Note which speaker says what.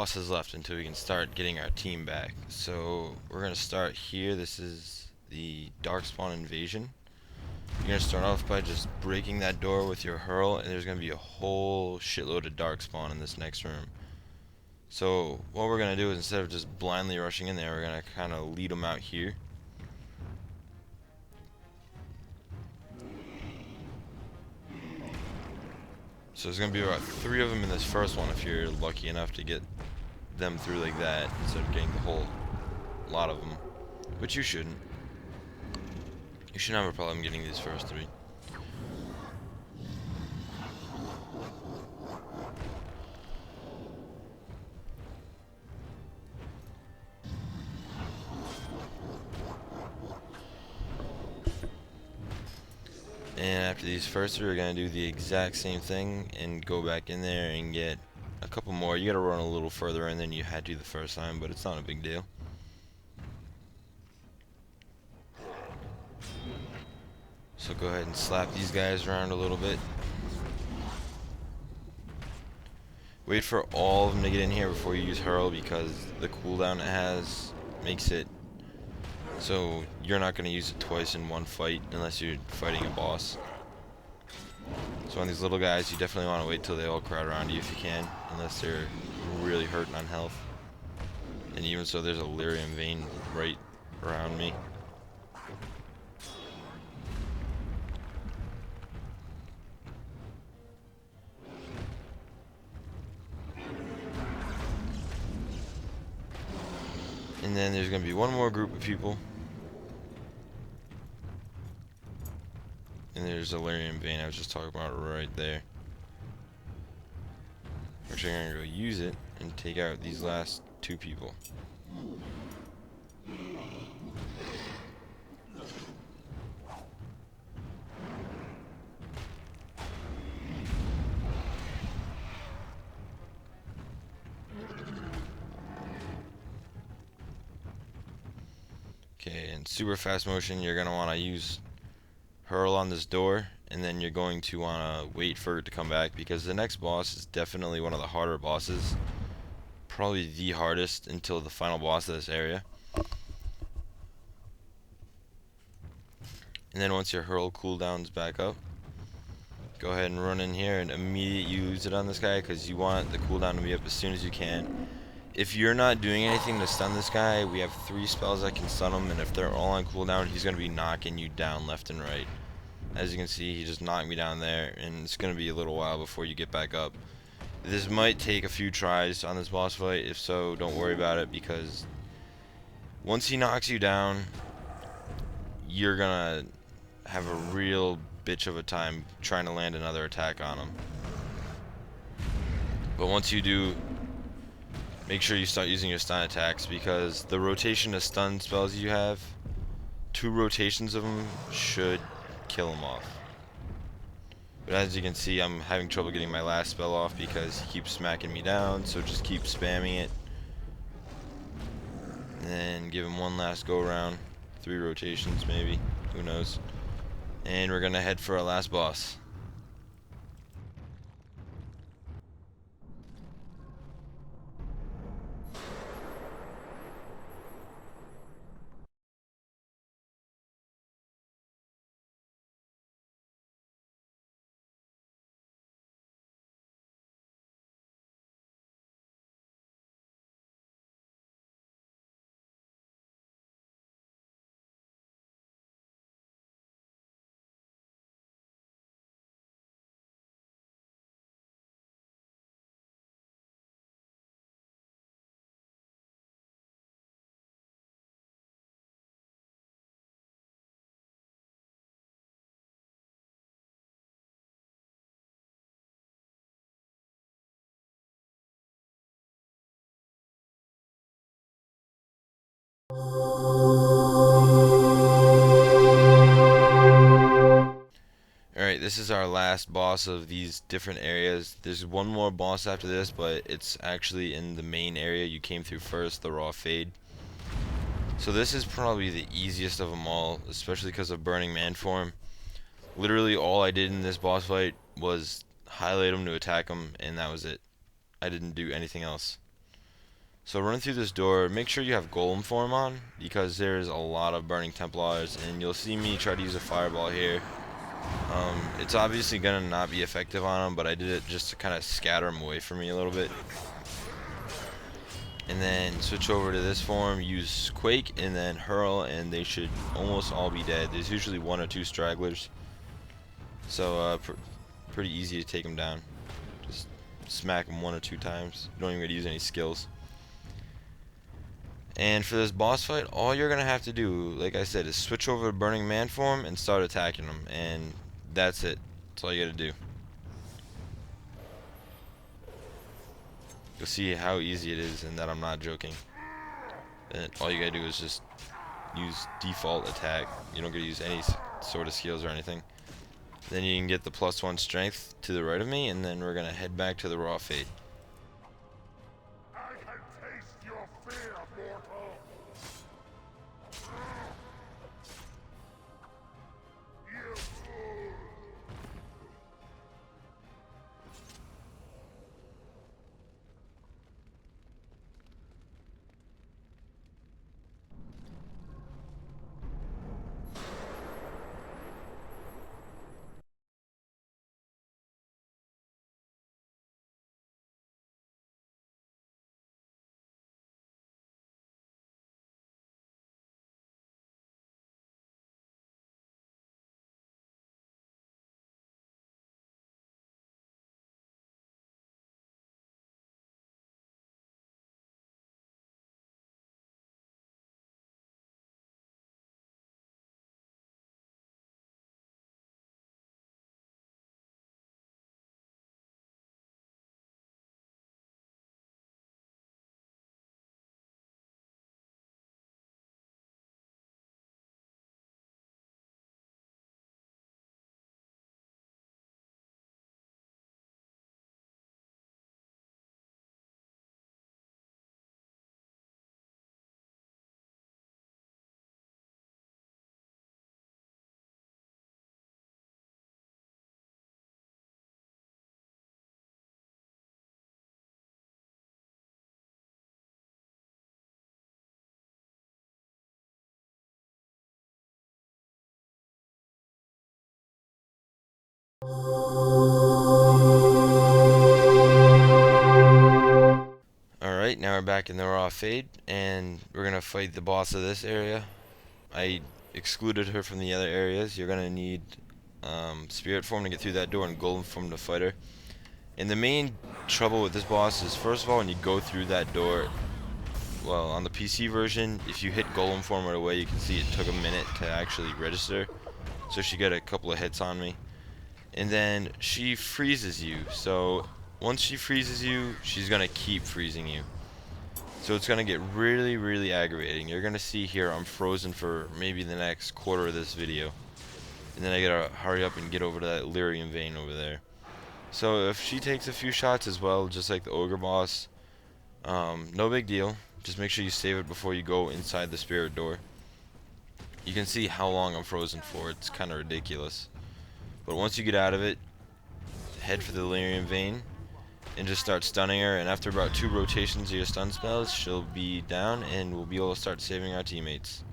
Speaker 1: bosses left until we can start getting our team back. So we're gonna start here. This is the Darkspawn Invasion. You're gonna start off by just breaking that door with your hurl, and there's gonna be a whole shitload of Darkspawn in this next room. So what we're gonna do is, instead of just blindly rushing in there, we're gonna kind of lead them out here. So there's gonna be about 3 of them in this first one if you're lucky enough to get them through like that instead of getting the whole lot of them, which you shouldn't. You shouldn't have a problem getting these first 3. And after these first 3, we're gonna do the exact same thing and go back in there and get a couple more. You gotta run a little further in than you had to the first time, but it's not a big deal. So go ahead and slap these guys around a little bit. Wait for all of them to get in here before you use hurl, because the cooldown it has makes it so you're not going to use it twice in one fight unless you're fighting a boss. So on these little guys, you definitely want to wait till they all crowd around you if you can, unless they're really hurting on health. And even so, there's a lyrium vein right around me. And then there's going to be one more group of people. And there's a lyrium vein I was just talking about right there. Actually, I'm going to go use it and take out these last 2 people. Okay, in super fast motion, you're going to want to use hurl on this door, and then you're going to want to wait for it to come back, because the next boss is definitely one of the harder bosses. Probably the hardest until the final boss of this area. And then once your hurl cooldown's back up, go ahead and run in here and immediately use it on this guy, because you want the cooldown to be up as soon as you can. If you're not doing anything to stun this guy, we have 3 spells that can stun him, and if they're all on cooldown, he's going to be knocking you down left and right. As you can see, he just knocked me down there, and it's going to be a little while before you get back up. This might take a few tries on this boss fight. If so, don't worry about it, because once he knocks you down, you're going to have a real bitch of a time trying to land another attack on him. But once you do, make sure you start using your stun attacks, because the rotation of stun spells you have, 2 rotations of them should kill him off. But as you can see, I'm having trouble getting my last spell off because he keeps smacking me down, so just keep spamming it. And then give him one last go around. 3 rotations maybe, who knows. And we're gonna head for our last boss. Alright, this is our last boss of these different areas. There's one more boss after this, but it's actually in the main area you came through first, the Raw Fade. So this is probably the easiest of them all, especially because of Burning Man form. Literally all I did in this boss fight was highlight him to attack him, and that was it. I didn't do anything else. So run through this door. Make sure you have Golem form on, because there's a lot of burning Templars, and you'll see me try to use a fireball here. It's obviously gonna not be effective on them, but I did it just to kind of scatter them away from me a little bit. And then switch over to this form, use Quake, and then Hurl, and they should almost all be dead. There's usually 1 or 2 stragglers, so pretty easy to take them down. Just smack them 1 or 2 times. You don't even gotta use any skills. And for this boss fight, all you're gonna have to do, like I said, is switch over to Burning Man form and start attacking them, and that's it. That's all you gotta do. You'll see how easy it is, and that I'm not joking. And all you gotta do is just use default attack. You don't gotta use any sort of skills or anything. Then you can get the +1 strength to the right of me, and then we're gonna head back to the Raw Fate.
Speaker 2: I can taste your fear, mortal. You fool.
Speaker 1: Alright, now we're back in the Raw Fate, and we're gonna fight the boss of this area. I excluded her from the other areas. You're gonna need Spirit form to get through that door and Golem form to fight her. And the main trouble with this boss is, first of all, when you go through that door, well, on the PC version, if you hit Golem form right away, you can see it took a minute to actually register. So she got a couple of hits on me. And then she freezes you. So once she freezes you, she's gonna keep freezing you. So it's gonna get really, really aggravating. You're gonna see here I'm frozen for maybe the next quarter of this video. And then I gotta hurry up and get over to that Lyrium vein over there. So if she takes a few shots as well, just like the Ogre boss, no big deal. Just make sure you save it before you go inside the spirit door. You can see how long I'm frozen for. It's kind of ridiculous. But once you get out of it, head for the Lyrium vein and just start stunning her. And after about 2 rotations of your stun spells, she'll be down and we'll be able to start saving our teammates.